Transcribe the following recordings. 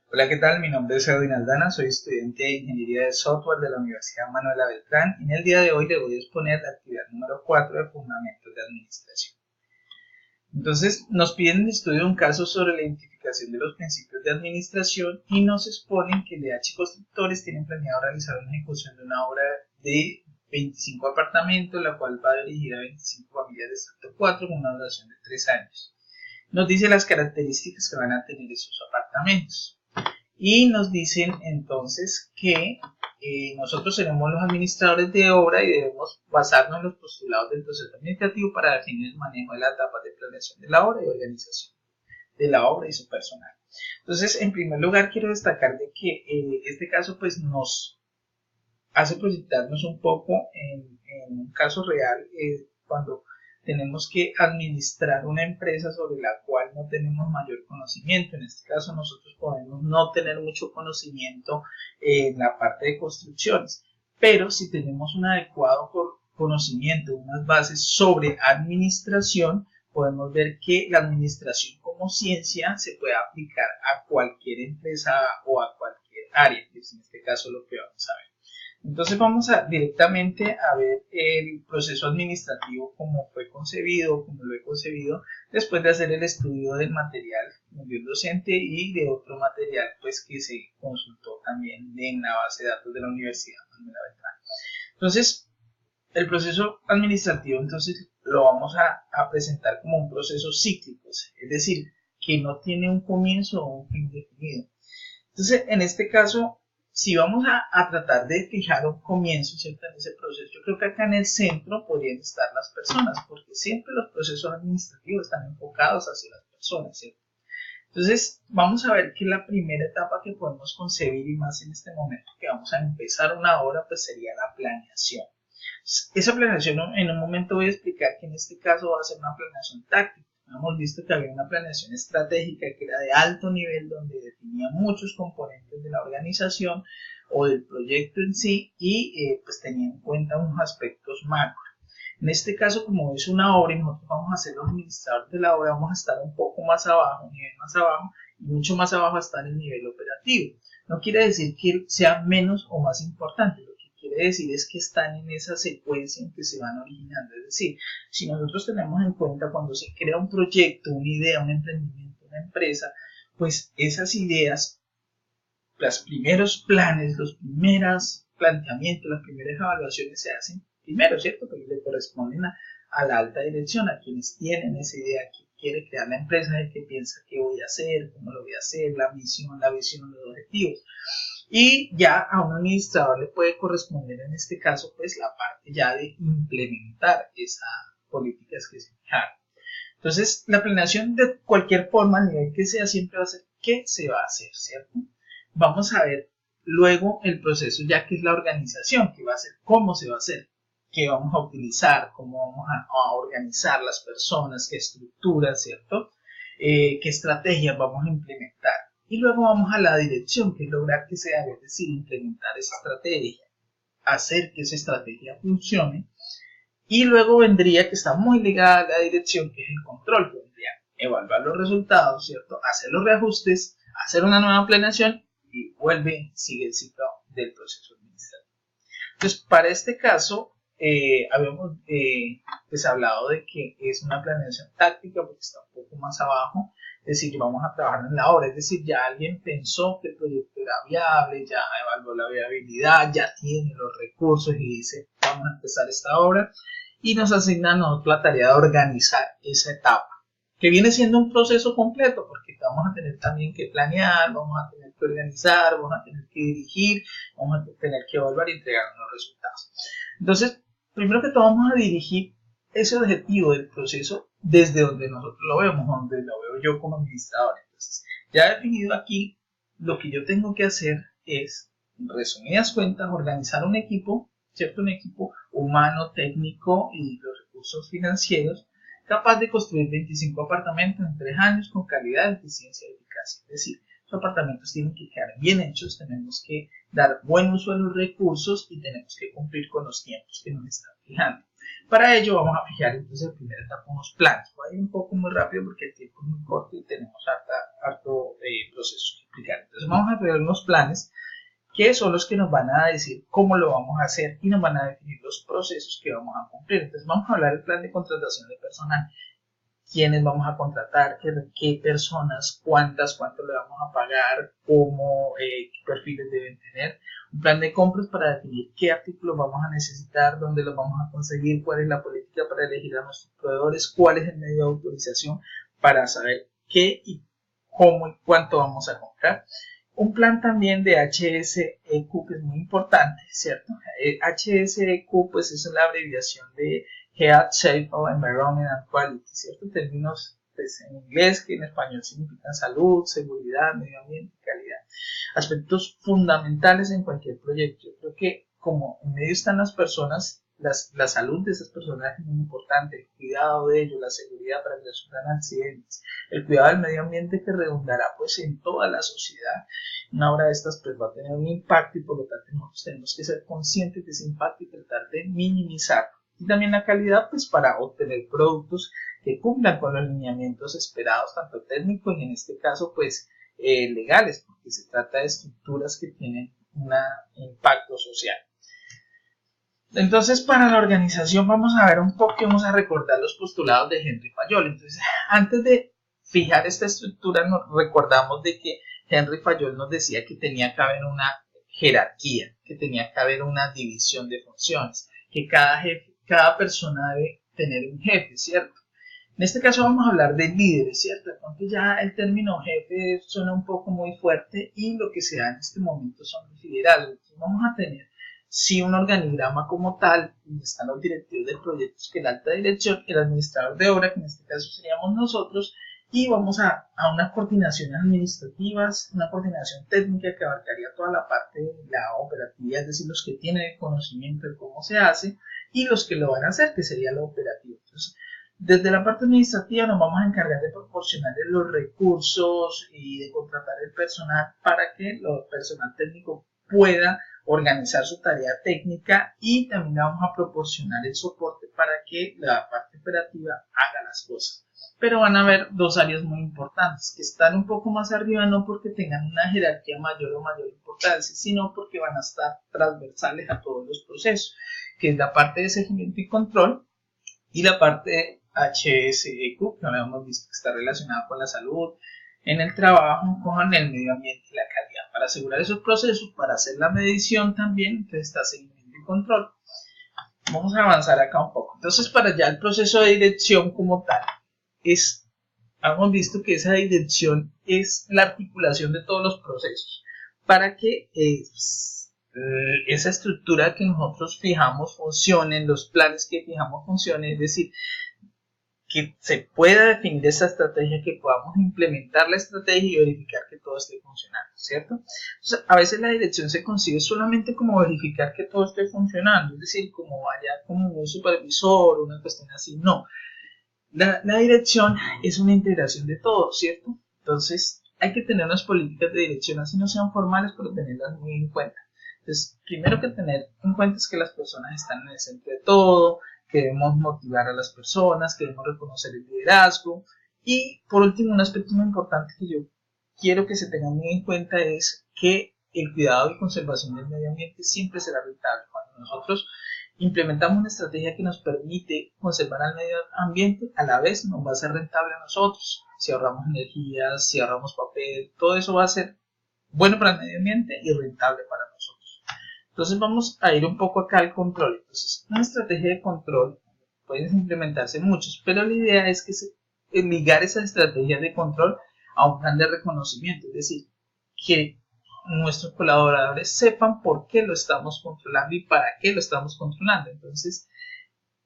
Hola, ¿qué tal? Mi nombre es Edwin Aldana, soy estudiante de Ingeniería de Software de la Universidad Manuela Beltrán y en el día de hoy le voy a exponer la actividad número 4 de Fundamentos de Administración. Entonces, nos piden el estudio de un caso sobre la identificación de los principios de administración y nos exponen que LH Constructores tienen planeado realizar una ejecución de una obra de 25 apartamentos, la cual va dirigida a 25 familias de estrato 4 con una duración de 3 años. Nos dice las características que van a tener esos apartamentos. Y nos dicen entonces que nosotros seremos los administradores de obra y debemos basarnos en los postulados del proceso administrativo para definir el manejo de las etapas de planeación de la obra y organización de la obra y su personal. Entonces, en primer lugar, quiero destacar de que este caso pues nos hace proyectarnos un poco en un caso real cuando tenemos que administrar una empresa sobre la cual no tenemos mayor conocimiento. En este caso nosotros podemos no tener mucho conocimiento en la parte de construcciones, pero si tenemos un adecuado conocimiento, unas bases sobre administración, podemos ver que la administración como ciencia se puede aplicar a cualquier empresa o a cualquier área, que es en este caso lo que vamos a ver. Entonces vamos directamente a ver el proceso administrativo como fue concebido, como lo he concebido, después de hacer el estudio del material del docente y de otro material pues que se consultó también en la base de datos de la Universidad Manuela Beltrán. Entonces, el proceso administrativo entonces lo vamos a presentar como un proceso cíclico, es decir, que no tiene un comienzo o un fin definido. Entonces, en este caso, si vamos a tratar de fijar un comienzo, ¿cierto? En ese proceso, yo creo que acá en el centro podrían estar las personas, porque siempre los procesos administrativos están enfocados hacia las personas, ¿cierto? Entonces, vamos a ver que la primera etapa que podemos concebir, y más en este momento que vamos a empezar una obra, pues sería la planeación. Esa planeación, en un momento voy a explicar que en este caso va a ser una planeación táctica. Hemos visto que había una planeación estratégica que era de alto nivel, donde definía muchos componentes de la organización o del proyecto en sí y pues tenía en cuenta unos aspectos macro. En este caso, como es una obra y nosotros vamos a ser los administradores de la obra, vamos a estar un poco más abajo, un nivel más abajo, y mucho más abajo está en el nivel operativo. No quiere decir que sea menos o más importante, lo que quiere decir es que están en esa secuencia en que se van originando. Es decir, si nosotros tenemos en cuenta cuando se crea un proyecto, una idea, un emprendimiento, una empresa, pues esas ideas, los primeros planes, los primeros planteamientos, las primeras evaluaciones se hacen primero, ¿cierto? Porque le corresponden a la alta dirección, a quienes tienen esa idea, que quiere crear la empresa, el que piensa qué voy a hacer, cómo lo voy a hacer, la misión, la visión, los objetivos. Y ya a un administrador le puede corresponder en este caso pues la parte ya de implementar esas políticas que se fijaron. Entonces la planeación de cualquier forma, al nivel que sea, siempre va a ser qué se va a hacer, ¿cierto? Vamos a ver luego el proceso ya que es la organización, que va a ser cómo se va a hacer, qué vamos a utilizar, cómo vamos a organizar las personas, qué estructuras, ¿cierto? Qué estrategias vamos a implementar. Y luego vamos a la dirección, que es lograr que se haga, es decir, implementar esa estrategia, hacer que esa estrategia funcione. Y luego vendría, que está muy ligada a la dirección, que es el control, que vendría evaluar los resultados, ¿cierto? Hacer los reajustes, hacer una nueva planeación y sigue el ciclo del proceso administrativo. Entonces, para este caso, habíamos pues hablado de que es una planeación táctica porque está un poco más abajo, es decir, vamos a trabajar en la obra, es decir, ya alguien pensó que el proyecto era viable, ya evaluó la viabilidad, ya tiene los recursos y dice, vamos a empezar esta obra y nos asignan a nosotros la tarea de organizar esa etapa, que viene siendo un proceso completo porque vamos a tener también que planear, vamos a tener que organizar, vamos a tener que dirigir, vamos a tener que evaluar y entregar los resultados. Entonces, primero que todo vamos a dirigir ese objetivo del proceso desde donde nosotros lo vemos, donde lo veo yo como administrador. Entonces, ya definido aquí, lo que yo tengo que hacer es, en resumidas cuentas, organizar un equipo, ¿cierto? Un equipo humano, técnico y los recursos financieros, capaz de construir 25 apartamentos en 3 años con calidad, eficiencia y eficacia. Es decir, los apartamentos tienen que quedar bien hechos, tenemos que dar buen uso de los recursos y tenemos que cumplir con los tiempos que nos están fijando. Para ello vamos a fijar entonces en primera etapa unos planes. Voy a ir un poco muy rápido porque el tiempo es muy corto y tenemos harto proceso que explicar. Entonces vamos a crear unos planes que son los que nos van a decir cómo lo vamos a hacer y nos van a definir los procesos que vamos a cumplir. Entonces vamos a hablar del plan de contratación de personal. ¿Quiénes vamos a contratar? ¿Qué personas? ¿Cuánto le vamos a pagar? ¿Qué perfiles deben tener? Un plan de compras para definir qué artículos vamos a necesitar, dónde los vamos a conseguir, cuál es la política para elegir a nuestros proveedores, cuál es el medio de autorización para saber qué y cómo y cuánto vamos a comprar. Un plan también de HSEQ que es muy importante, ¿cierto? HSEQ pues es la abreviación de Health, Safety, Environment and Quality, ¿cierto? Términos pues, en inglés que en español significan salud, seguridad, medio ambiente y calidad. Aspectos fundamentales en cualquier proyecto. Yo creo que como en medio están las personas, la salud de esas personas es muy importante, el cuidado de ellos, la seguridad para que no sufran accidentes, el cuidado del medio ambiente que redundará pues en toda la sociedad. Una obra de estas pues va a tener un impacto y por lo tanto nosotros tenemos que ser conscientes de ese impacto y tratar de minimizarlo. Y también la calidad pues para obtener productos que cumplan con los lineamientos esperados, tanto técnicos y en este caso pues legales, porque se trata de estructuras que tienen un impacto social. Entonces, para la organización vamos a ver un poco y vamos a recordar los postulados de Henry Fayol. Entonces, antes de fijar esta estructura, nos recordamos de que Henry Fayol nos decía que tenía que haber una jerarquía, que tenía que haber una división de funciones, que cada persona debe tener un jefe, ¿cierto? En este caso vamos a hablar de líderes, ¿cierto? Entonces ya el término jefe suena un poco muy fuerte y lo que se da en este momento son los liderazgos. Entonces vamos a tener sí un organigrama como tal, donde están los directivos del proyecto, que es la alta dirección, el administrador de obra, que en este caso seríamos nosotros, y vamos a unas coordinaciones administrativas, una coordinación técnica que abarcaría toda la parte de la operatividad, es decir, los que tienen el conocimiento de cómo se hace y los que lo van a hacer, que sería lo operativo. Entonces, desde la parte administrativa nos vamos a encargar de proporcionarles los recursos y de contratar el personal para que el personal técnico pueda organizar su tarea técnica y también le vamos a proporcionar el soporte para que la parte operativa haga las cosas. Pero van a haber dos áreas muy importantes que están un poco más arriba, no porque tengan una jerarquía mayor o mayor importancia, sino porque van a estar transversales a todos los procesos, que es la parte de seguimiento y control y la parte de HSEQ, que habíamos visto que está relacionada con la salud en el trabajo, con el medio ambiente y la calidad. Para asegurar esos procesos, para hacer la medición también, entonces está seguimiento y control. Vamos a avanzar acá un poco. Entonces, para ya el proceso de dirección como tal, hemos visto que esa dirección es la articulación de todos los procesos para que esa estructura que nosotros fijamos funcione, los planes que fijamos funcionen, es decir, que se pueda definir esa estrategia, que podamos implementar la estrategia y verificar que todo esté funcionando, ¿cierto? Entonces, a veces la dirección se consigue solamente como verificar que todo esté funcionando, es decir, como vaya como un supervisor, una cuestión así, no. La dirección es una integración de todo, ¿cierto? Entonces, hay que tener unas políticas de dirección, así no sean formales, pero tenerlas muy en cuenta. Entonces, primero que tener en cuenta es que las personas están en el centro de todo, que debemos motivar a las personas, que debemos reconocer el liderazgo. Y por último, un aspecto muy importante que yo quiero que se tenga muy en cuenta es que el cuidado y conservación del medio ambiente siempre será rentable. Cuando nosotros implementamos una estrategia que nos permite conservar el medio ambiente, a la vez nos va a ser rentable a nosotros. Si ahorramos energía, si ahorramos papel, todo eso va a ser bueno para el medio ambiente y rentable para nosotros. Entonces vamos a ir un poco acá al control. Entonces, una estrategia de control pueden implementarse muchos, pero la idea es que ligar esa estrategia de control a un plan de reconocimiento, es decir, que nuestros colaboradores sepan por qué lo estamos controlando y para qué lo estamos controlando. Entonces,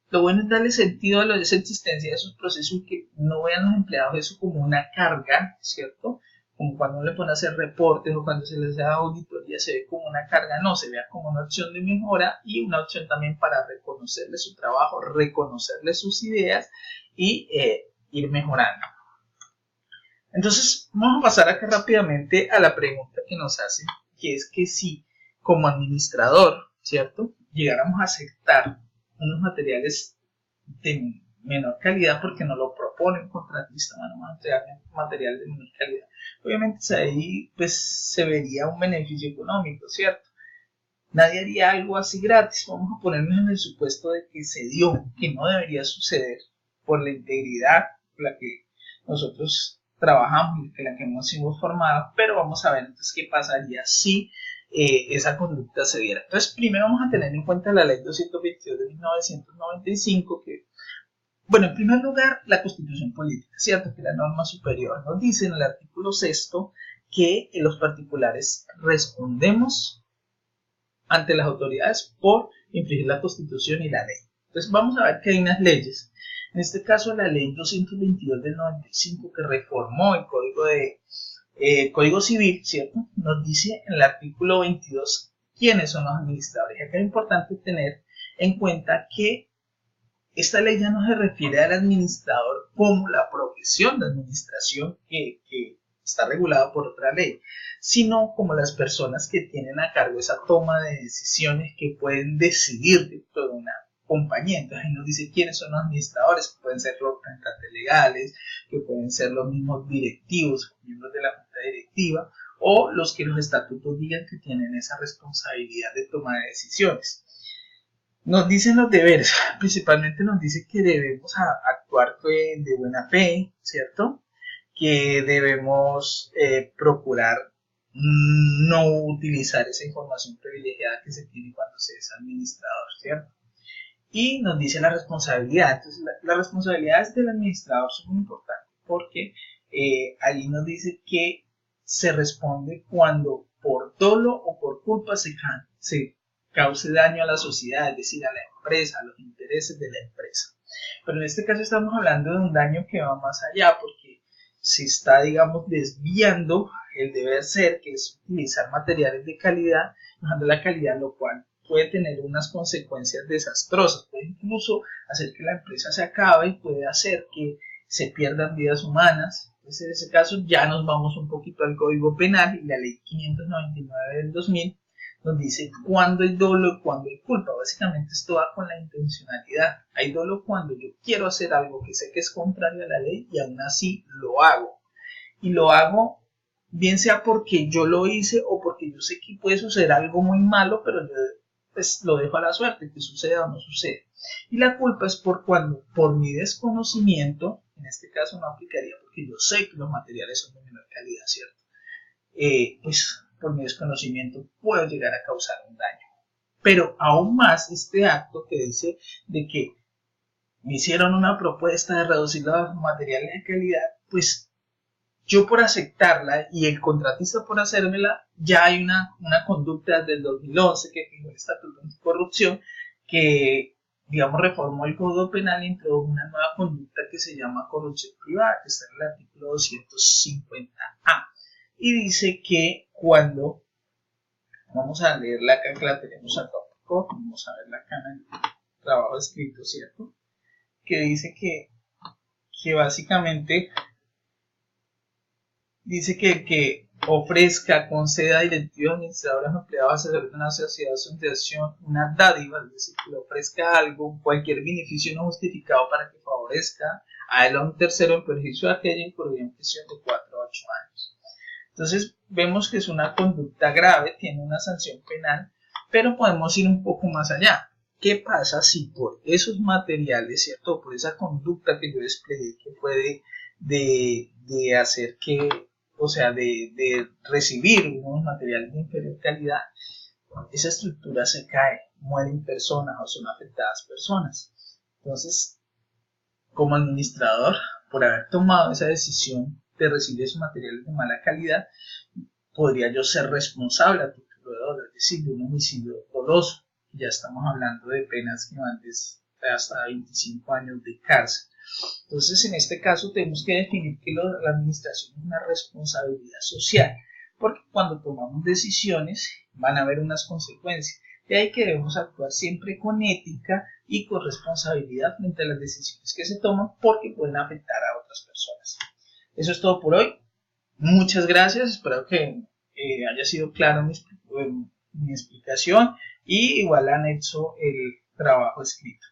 lo bueno es darle sentido a esa existencia de esos procesos y que no vean los empleados eso como una carga, ¿cierto? Como cuando uno le pone a hacer reportes o cuando se les da auditoría se ve como una carga, no, se vea como una opción de mejora y una opción también para reconocerle su trabajo, reconocerle sus ideas y ir mejorando. Entonces, vamos a pasar acá rápidamente a la pregunta que nos hacen, que es que si como administrador, ¿cierto?, llegáramos a aceptar unos materiales de menor calidad porque no lo propone un contratista, vamos a entregar material de menor calidad. Obviamente ahí pues se vería un beneficio económico, ¿cierto? Nadie haría algo así gratis. Vamos a ponernos en el supuesto de que se dio, que no debería suceder por la integridad con la que nosotros trabajamos y la que hemos sido formados, pero vamos a ver entonces qué pasaría si esa conducta se diera. Entonces primero vamos a tener en cuenta la ley 222 de 1995 que, bueno, en primer lugar, la Constitución Política, ¿cierto? Que la norma superior nos dice en el artículo 6 que los particulares respondemos ante las autoridades por infringir la Constitución y la ley. Entonces vamos a ver que hay unas leyes. En este caso la ley 222 del 95 que reformó el Código Civil, ¿cierto? Nos dice en el artículo 22 quiénes son los administradores. Acá es importante tener en cuenta que esta ley ya no se refiere al administrador como la profesión de administración que está regulada por otra ley, sino como las personas que tienen a cargo esa toma de decisiones que pueden decidir dentro de una compañía. Entonces ahí nos dice quiénes son los administradores, que pueden ser los representantes legales, que pueden ser los mismos directivos, miembros de la junta directiva, o los que los estatutos digan que tienen esa responsabilidad de toma de decisiones. Nos dicen los deberes, principalmente nos dice que debemos actuar de buena fe, ¿cierto? Que debemos procurar no utilizar esa información privilegiada que se tiene cuando se es administrador, ¿cierto? Y nos dice la responsabilidad. Entonces, las responsabilidades del administrador son muy importantes porque allí nos dice que se responde cuando por dolo o por culpa se cause daño a la sociedad, es decir, a la empresa, a los intereses de la empresa. Pero en este caso estamos hablando de un daño que va más allá porque se está, digamos, desviando el deber ser, que es utilizar materiales de calidad, bajando la calidad, lo cual puede tener unas consecuencias desastrosas, puede incluso hacer que la empresa se acabe y puede hacer que se pierdan vidas humanas. Entonces, en ese caso ya nos vamos un poquito al Código Penal y la Ley 599 del 2000 nos dice cuándo hay dolo y cuándo hay culpa. Básicamente esto va con la intencionalidad. Hay dolo cuando yo quiero hacer algo que sé que es contrario a la ley y aún así lo hago. Y lo hago bien sea porque yo lo hice o porque yo sé que puede suceder algo muy malo, pero yo pues lo dejo a la suerte, que suceda o no suceda. Y la culpa es por cuando, por mi desconocimiento, en este caso no aplicaría porque yo sé que los materiales son de menor calidad, ¿cierto? Pues por mi desconocimiento puedo llegar a causar un daño. Pero aún más este acto que dice de que me hicieron una propuesta de reducir los materiales de calidad, pues yo por aceptarla y el contratista por hacérmela, ya hay una conducta del 2011 que fijó el Estatuto Anticorrupción que, digamos, reformó el Código Penal y introdujo una nueva conducta que se llama corrupción privada, que está en el artículo 250A. Y dice que cuando, vamos a leerla acá que la tenemos a tópico, vamos a verla acá en el trabajo escrito, ¿cierto? Que dice que básicamente dice que ofrezca, conceda directivos, administradores, empleados, asesores de una sociedad o asociación una dádiva, es decir, que le ofrezca algo, cualquier beneficio no justificado para que favorezca a él o a un tercero en perjuicio de aquello incurriría en prisión de 4 a 8 años. Entonces vemos que es una conducta grave, tiene una sanción penal, pero podemos ir un poco más allá. ¿Qué pasa si por esos materiales, ¿cierto? Por esa conducta que yo desplegué, que puede de hacer que, o sea, de recibir unos materiales de inferior calidad, esa estructura se cae, mueren personas o son afectadas personas? Entonces, como administrador, por haber tomado esa decisión de recibir esos materiales de mala calidad, podría yo ser responsable a título de dolo, es decir, de un homicidio doloso. Ya estamos hablando de penas que van desde hasta 25 años de cárcel. Entonces, en este caso tenemos que definir que la administración es una responsabilidad social, porque cuando tomamos decisiones van a haber unas consecuencias. De ahí que debemos actuar siempre con ética y con responsabilidad frente a las decisiones que se toman, porque pueden afectar a otras personas. Eso es todo por hoy. Muchas gracias. Espero que haya sido claro mi explicación y igual anexo el trabajo escrito.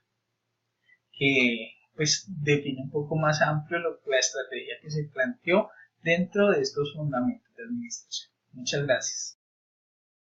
pues define un poco más amplio la estrategia que se planteó dentro de estos fundamentos de administración. Muchas gracias.